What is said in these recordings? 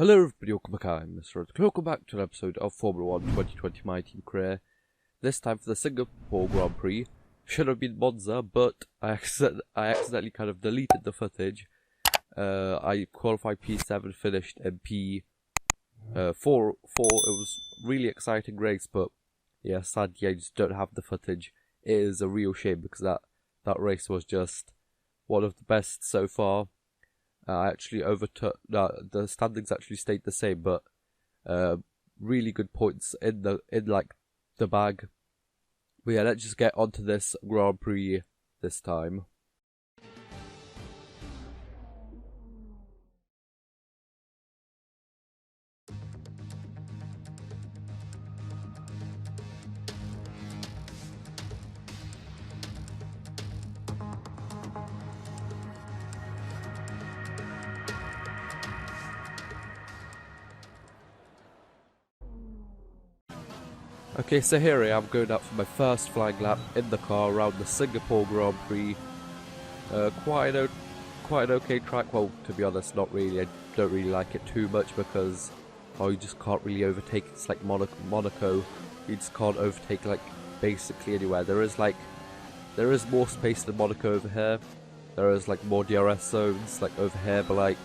Hello everybody, welcome back, I'm Mr. Rhodes. Welcome back to an episode of Formula 1 2020 My Team Career. This time for the Singapore Grand Prix. Should have been Monza, but I accidentally kind of deleted the footage. I qualified P7, finished in P4. It was really exciting race, but yeah, sadly I just don't have the footage. It is a real shame because that race was just one of the best so far. I actually overtook. The standings actually stayed the same, but really good points in the bag. But yeah, let's just get onto this Grand Prix this time. Okay, so here I am going out for my first flying lap in the car around the Singapore Grand Prix. Quite an okay track. Well, to be honest, not really. I don't really like it too much because you just can't really overtake. It's like Monaco. You just can't overtake like basically anywhere. There is more space than Monaco over here. There is like more DRS zones like over here, but like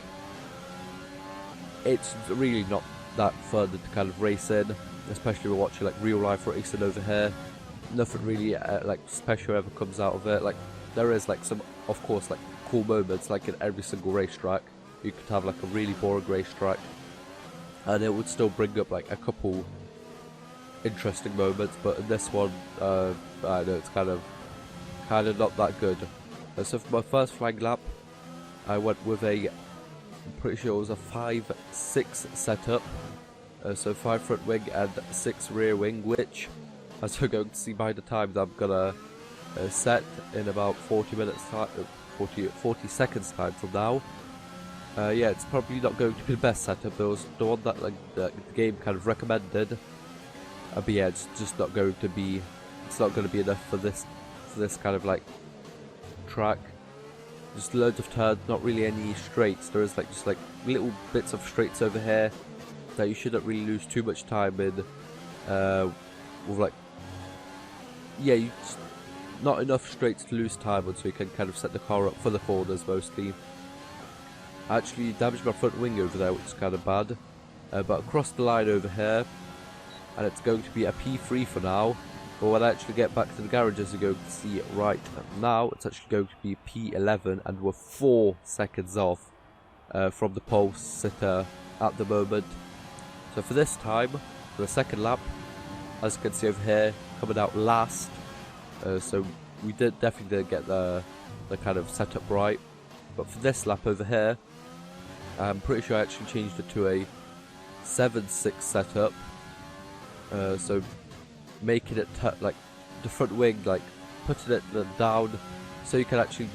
it's really not that fun to kind of race in. Especially we're watching like real life racing over here. Nothing really like special ever comes out of it. Like there is like some, of course, like cool moments like in every single racetrack. You could have like a really boring racetrack and it would still bring up like a couple interesting moments, but in this one I know it's kind of not that good. So for my first flying lap I went with I'm pretty sure it was a 5-6 setup. So 5 front wing and 6 rear wing, which, as you're going to see by the time that I'm gonna set in about 40 seconds time from now. Yeah, it's probably not going to be the best setup. It was the one that the game kind of recommended. But yeah, it's just not going to be. It's not going to be enough for this kind of like track. Just loads of turns, not really any straights. There is like just like little bits of straights over here that you shouldn't really lose too much time in, with like, yeah, not enough straights to lose time on, so you can kind of set the car up for the corners mostly. I actually damaged my front wing over there, which is kind of bad, but across the line over here, and it's going to be a P3 for now, but when I actually get back to the garage, as you're going to see right now, it's actually going to be P11, and we're 4 seconds off from the pole sitter at the moment. So for this time, for the second lap, as you can see over here, coming out last. So we definitely didn't get the kind of setup right. But for this lap over here, I'm pretty sure I actually changed it to a 7-6 setup. So making it like the front wing, like putting it down, so you can actually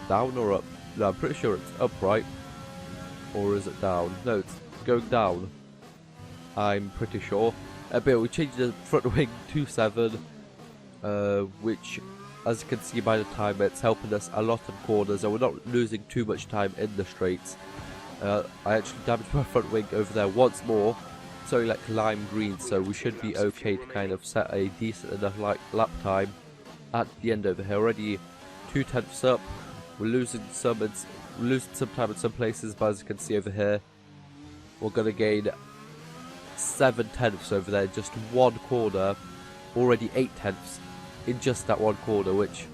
down or up. No, I'm pretty sure it's upright, or is it down? No, it's going down, I'm pretty sure. But we changed the front wing to 7, which, as you can see by the time, it's helping us a lot in corners, and we're not losing too much time in the straights. I actually damaged my front wing over there once more, so like lime green, so we should be okay to kind of set a decent enough lap time at the end over here. Already 2/10 up. We're losing some time in some places, but as you can see over here, we're going to gain 7/10 over there, just one corner, already 8/10 in just that one corner, which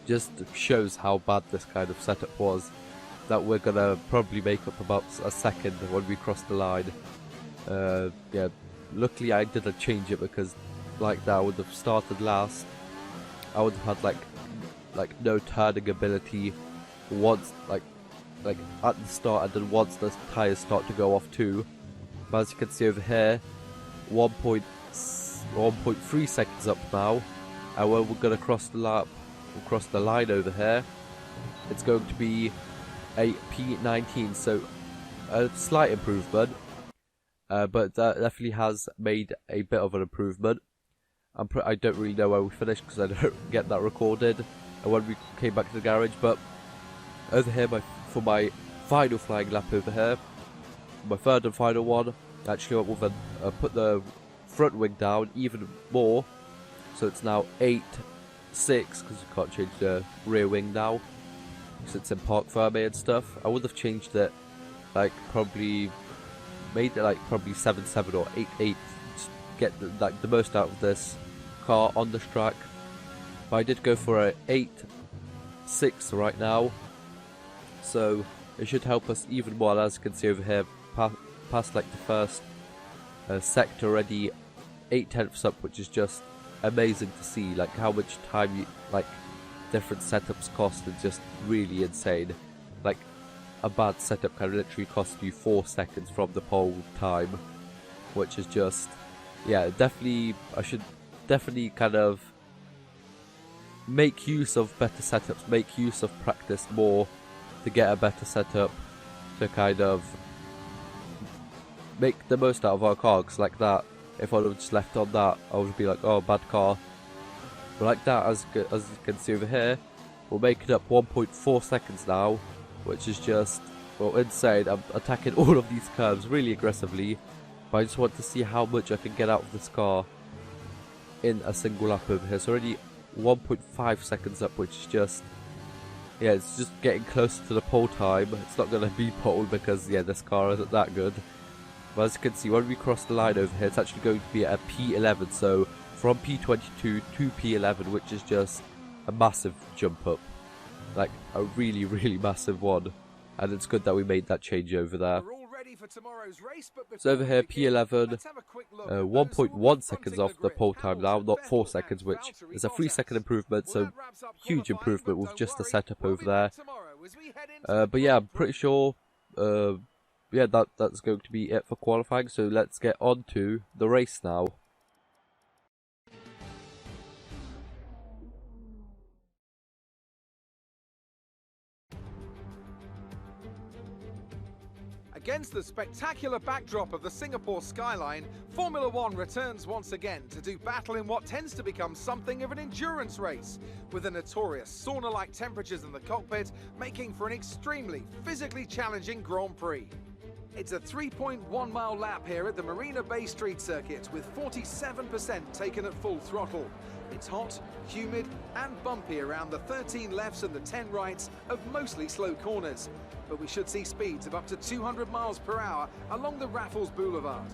just shows how bad this kind of setup was, that we're going to probably make up about a second when we cross the line. Yeah, luckily I didn't change it, because like that I would have started last. I would have had like no turning ability once, like at the start, and then once the tyres start to go off too. But as you can see over here, 1.3 seconds up now, and when we're going to cross the line over here, it's going to be a P19, so a slight improvement, but that definitely has made a bit of an improvement. I don't really know where we finished because I don't get that recorded when we came back to the garage, but over here for my final flying lap over here. My third and final one. Actually, I will put the front wing down even more. So it's now 8-6, because you can't change the rear wing now. So it's in park ferme and stuff. I would have changed it, like probably made it like probably 7-7 or 8-8. Just get the most out of this car on this track. But I did go for a 8-6 right now. So it should help us even more, as you can see over here, past like the first sector already, 8/10 up, which is just amazing to see. Like how much time you like different setups cost is just really insane. Like a bad setup can literally cost you 4 seconds from the pole time, which is just, yeah, definitely, I should definitely kind of make use of better setups, make use of practice more to get a better setup, to kind of make the most out of our car. Cause like that, if I would have just left on that, I would be like, oh, bad car. But like that, as you can see over here, we're making up 1.4 seconds now, which is just, well, insane. I'm attacking all of these curves really aggressively, but I just want to see how much I can get out of this car in a single lap over here. So already 1.5 seconds up, which is just, yeah, it's just getting closer to the pole time. It's not going to be pole because, yeah, this car isn't that good. But as you can see, when we cross the line over here, it's actually going to be at a P11. So from P22 to P11, which is just a massive jump up. Like a really, really massive one. And it's good that we made that change over there. So over here, P11, 1.1 seconds off the pole time now, not 4 seconds, which is a 3-second improvement, so huge improvement with just the setup over there. But yeah, I'm pretty sure, yeah, that's going to be it for qualifying, so let's get on to the race now. Against the spectacular backdrop of the Singapore skyline, Formula One returns once again to do battle in what tends to become something of an endurance race, with the notorious sauna-like temperatures in the cockpit making for an extremely physically challenging Grand Prix. It's a 3.1 mile lap here at the Marina Bay Street Circuit, with 47% taken at full throttle. It's hot, humid and bumpy around the 13 lefts and the 10 rights of mostly slow corners, but we should see speeds of up to 200 miles per hour along the Raffles Boulevard.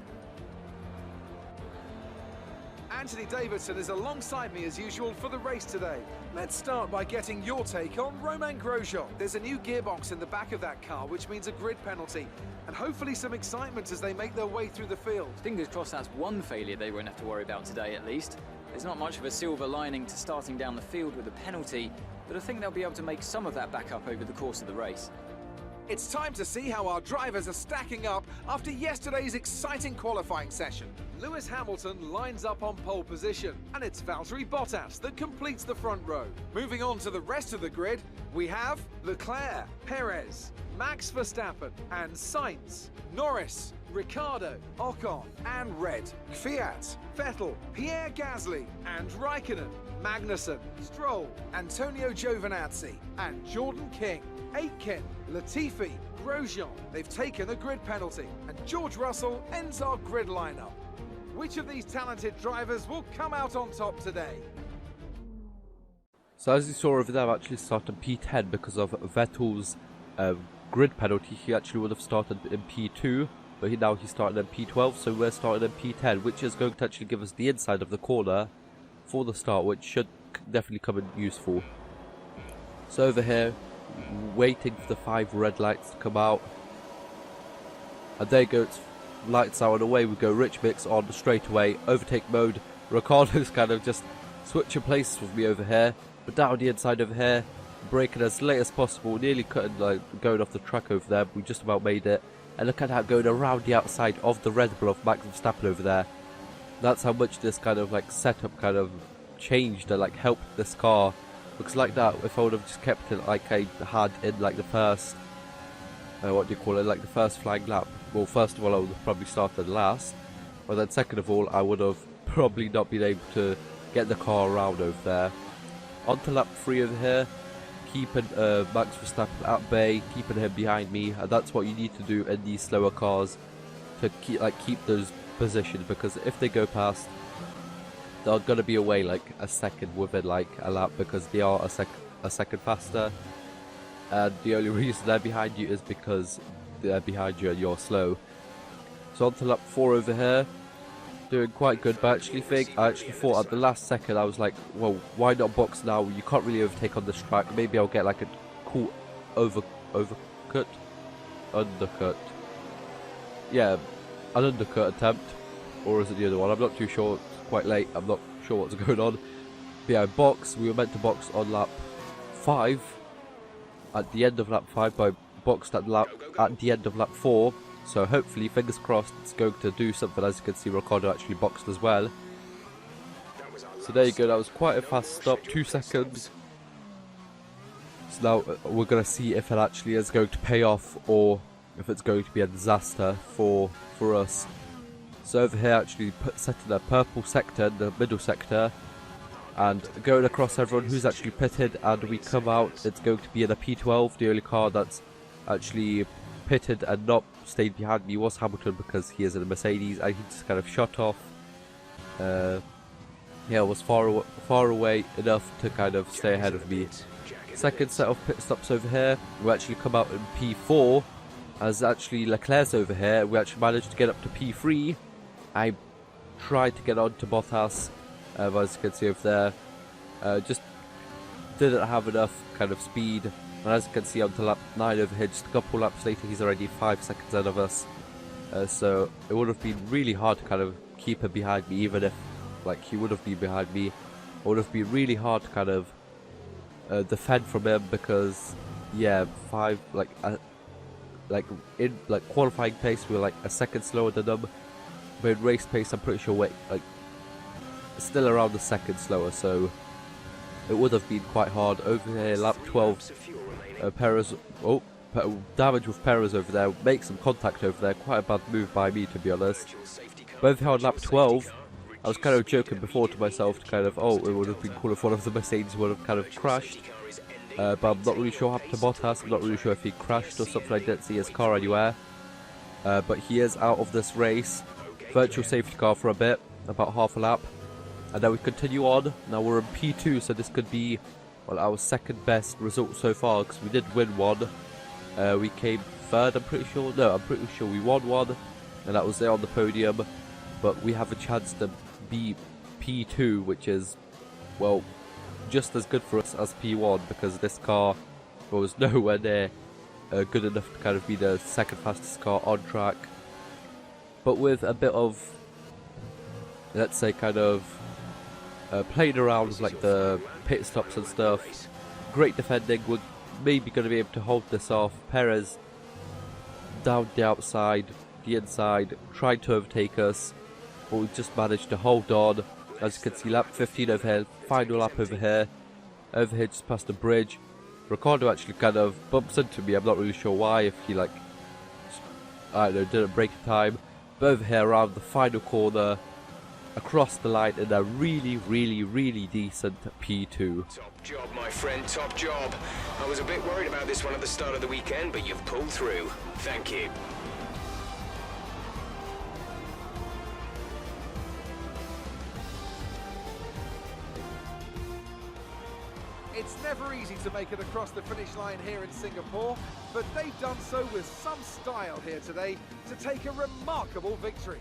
Anthony Davidson is alongside me as usual for the race today. Let's start by getting your take on Romain Grosjean. There's a new gearbox in the back of that car, which means a grid penalty, and hopefully some excitement as they make their way through the field. Fingers crossed that's one failure they won't have to worry about today at least. There's not much of a silver lining to starting down the field with a penalty, but I think they'll be able to make some of that back up over the course of the race. It's time to see how our drivers are stacking up after yesterday's exciting qualifying session. Lewis Hamilton lines up on pole position, and it's Valtteri Bottas that completes the front row. Moving on to the rest of the grid, we have Leclerc, Perez, Max Verstappen and Sainz, Norris, Ricciardo, Ocon and Red, Kvyat, Vettel, Pierre Gasly and Raikkonen, Magnussen, Stroll, Antonio Giovinazzi and Jordan King, Aitken, Latifi, Grosjean. They've taken a grid penalty, and George Russell ends our grid lineup. Which of these talented drivers will come out on top today? So as you saw over there, I've actually started P10 because of Vettel's grid penalty. He actually would have started in P2, but now he's starting in P12, so we're starting in P10, which is going to actually give us the inside of the corner for the start, which should definitely come in useful. So over here, waiting for the 5 red lights to come out, and there goes lights out and away we go. Rich Mix on straight away, overtake mode. Ricardo's kind of just switching places with me over here, but down the inside over here, braking as late as possible, nearly cutting, like going off the track over there, but we just about made it. And look at that, going around the outside of the Red Bull of Max Verstappen over there. That's how much this kind of like setup kind of changed and like helped this car. Because like that, if I would have just kept it like I had in like the first, what do you call it, like the first flying lap. Well, first of all, I would have probably started last. But then second of all, I would have probably not been able to get the car around over there. On to lap 3 over here. keeping Max Verstappen at bay, keeping him behind me, and that's what you need to do in these slower cars to keep those positions, because if they go past, they're gonna be away like a second within like a lap, because they are a second faster, and the only reason they're behind you is because they're behind you and you're slow. So on to lap 4 over here, doing quite good, but I actually thought at the last second, I was like, well, why not box now? You can't really overtake on this track. Maybe I'll get like a cool undercut. Yeah, an undercut attempt, or is it the other one? I'm not too sure. It's quite late. I'm not sure what's going on. But yeah, box. We were meant to box on lap 5. At the end of lap 5, but I boxed at the end of lap 4. So hopefully, fingers crossed, it's going to do something. As you can see, Ricardo actually boxed as well. So there you go. That was quite a fast stop. 2 seconds. So now we're going to see if it actually is going to pay off, or if it's going to be a disaster for us. So over here, actually setting a purple sector in the middle sector, and going across everyone who's actually pitted, and we come out, it's going to be in a P12. The only car that's actually pitted and not stayed behind me was Hamilton, because he is in a Mercedes, and he just kind of shot off. Yeah, was far away enough to kind of stay ahead of me. Second set of pit stops over here, we actually come out in P4, as actually Leclerc's over here. We actually managed to get up to P3. I tried to get on to Bottas, as you can see over there, just didn't have enough kind of speed, and as you can see onto lap 9 over here, just a couple laps later, he's already 5 seconds ahead of us. So it would have been really hard to kind of keep him behind me, even if like he would have been behind me. It would have been really hard to kind of defend from him, because yeah, in qualifying pace we were like a second slower than them, but in race pace I'm pretty sure still around a second slower, so it would have been quite hard. Over here, lap 12, Perez, damage with Perez over there, make some contact over there, quite a bad move by me, to be honest. But over here on lap 12, I was kind of joking before to myself, to kind of, it would have been cool if one of the Mercedes would have kind of crashed, but I'm not really sure what happened to Bottas. I'm not really sure if he crashed or something. I didn't see his car anywhere, but he is out of this race. Virtual safety car for a bit, about half a lap, and then we continue on. Now we're in P2, so this could be, well, our second best result so far, because we did win one. We came third, I'm pretty sure. No, I'm pretty sure we won one, and that was there on the podium. But we have a chance to be P2, which is, well, just as good for us as P1, because this car was nowhere near good enough to kind of be the second fastest car on track. But with a bit of, let's say, kind of playing around with like the pit stops and stuff, great defending, we're maybe going to be able to hold this off. Perez down the outside, the inside, tried to overtake us, but we just managed to hold on. As you can see, lap 15 over here, final lap over here just past the bridge. Ricardo actually kind of bumps into me. I'm not really sure why, if he like, I don't know, didn't break in time. But over here around the final corner, across the line in a really decent P2. Top job, my friend, top job. I was a bit worried about this one at the start of the weekend, but you've pulled through. Thank you. It's never easy to make it across the finish line here in Singapore, but they've done so with some style here today to take a remarkable victory.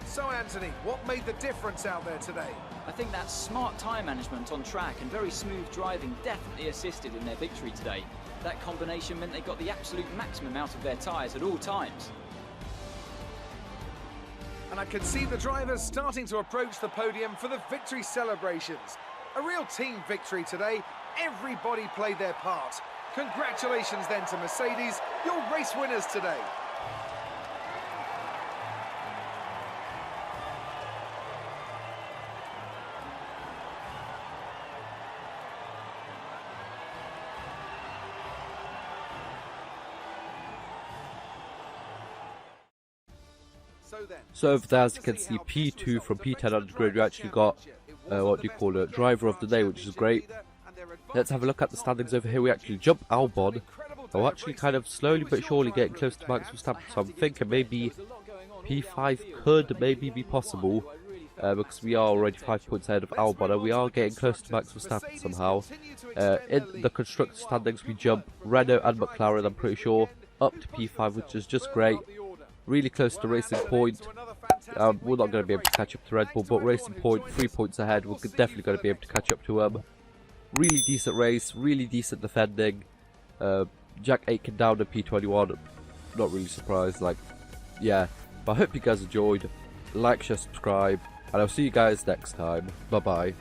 So Anthony, what made the difference out there today? I think that smart tyre management on track and very smooth driving definitely assisted in their victory today. That combination meant they got the absolute maximum out of their tyres at all times. And I can see the drivers starting to approach the podium for the victory celebrations. A real team victory today. Everybody played their part. Congratulations then to Mercedes, your race winners today. So over there, as you can see, P2 from P10 undergrade, we actually got what do you call it, driver of the day, which is great. Let's have a look at the standings over here. We actually jump Albon. We're actually kind of slowly but surely getting close to Max Verstappen, so I'm thinking maybe P5 could maybe be possible, because we are already 5 points ahead of Albon, and we are getting close to Max Verstappen somehow. In the constructor standings, we jump Renault and McLaren, I'm pretty sure, up to P5, which is just great. Really close to Racing Point. We're not going to be able to catch up to Red Bull, but Racing Point, 3 points ahead, we're definitely going to be able to catch up to them. Really decent race, really decent defending. Jack Aitken down to P21, not really surprised, like, yeah. But I hope you guys enjoyed. Like, share, subscribe, and I'll see you guys next time. Bye bye.